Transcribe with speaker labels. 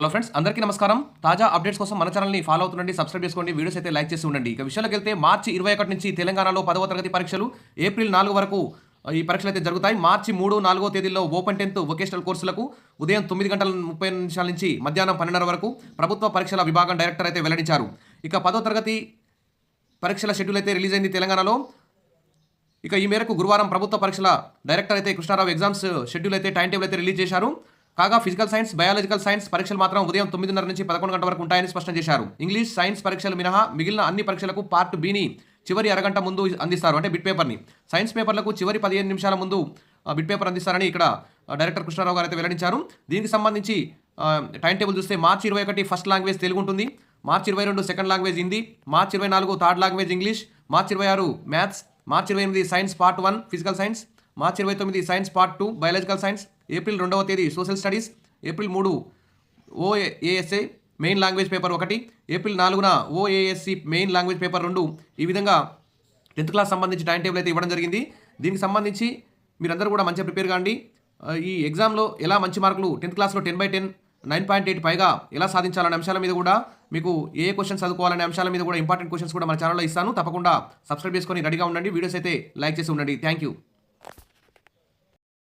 Speaker 1: Hello friends, అందరికీ నమస్కారం. తాజా అప్డేట్స్ కోసం మన ఛానల్ని ఫాలో అవుతుండండి, సబ్స్క్రైబ్ చేసుకోండి, వీడియోస్ అయితే లైక్ చేసి ఉండండి. ఇక విషయాలకు వెళ్తే మార్చి 21 నుంచి తెలంగాణలో 10వ తరగతి పరీక్షలు, ఏప్రిల్ 4 వరకు ఈ పరీక్షలు అయితే జరుగుతాయి. మార్చి 3, 4 తేదీల్లో ఓపెన్ 10th వొకేషనల్ కోర్సులకు ఉదయం 9:30 నుంచి మధ్యాహ్నం 12:30 వరకు ప్రభుత్వ పరీక్షల విభాగం డైరెక్టర్ అయితే వెల్లడించారు. ఇక 10వ తరగతి పరీక్షల షెడ్యూల్ అయితే రిలీజ్ అయింది తెలంగాణలో. ఇక ఈ మేరకు గురువారం ప్రభుత్వ పరీక్షల డైరెక్టర్ అయితే కృష్ణారావు ఎగ్జామ్స్ షెడ్యూల్ అయితే టైం టేబుల్ అయితే రిలీజ్ చేశారు. కాగా ఫిజికల్ సైన్స్, బయాలజికల్ సైన్స్ పరీక్షలు మాత్రం ఉదయం 9:30 నుంచి 11 గంటల వరకు ఉంటాయని స్పష్టం చేశారు. ఇంగ్లీష్, సైన్స్ పరీక్షలు మినహా మిగిలిన అన్ని పరీక్షలకు పార్ట్ బిని చివరి అరగంట ముందు అందిస్తారు, అంటే బిట్ పేపర్ని. సైన్స్ పేపర్లకు చివరి 15 నిమిషాల ముందు బిట్ పేపర్ అందిస్తారని ఇక్కడ డైరెక్టర్ కృష్ణారావు గారు అయితే వెల్లడించారు. దీనికి సంబంధించి టైం టేబుల్ చూస్తే మార్చి 21 ఫస్ట్ లాంగ్వేజ్ తెలుగు ఉంటుంది, March 22 second language Hindi, March 24 third language English, March 26 maths, March 28 science part 1 physical science, March 29 science part 2 biological science, April 2వ తేదీ social studies, April 3 OASA main language paper 1, April 4న OASC main language paper 2. ఈ విధంగా 10th class సంబంధించి time table అయితే ఇవ్వడం జరిగింది. దీనికి సంబంధించి మీరందరూ కూడా మంచిగా ప్రిపేర్ కాండి. ఈ ఎగ్జామ్లో ఎలా మంచి మార్కులు 10th క్లాస్లో 10/10 9.8 పైగా ఎలా సాధించాలనే అంశాల మీద కూడా, మీకు ఏ క్వశ్చన్స్ చదువుకోవాలనే అంశాల మీద కూడా ఇంపార్టెంట్ క్వశ్చన్స్ కూడా మన ఛానల్లో ఇస్తాను. తప్పకుండా సబ్స్క్రైబ్ చేసుకొని రెడీగా ఉండండి, వీడియోస్ అయితే లైక్ చేసి ఉండండి. Thank you.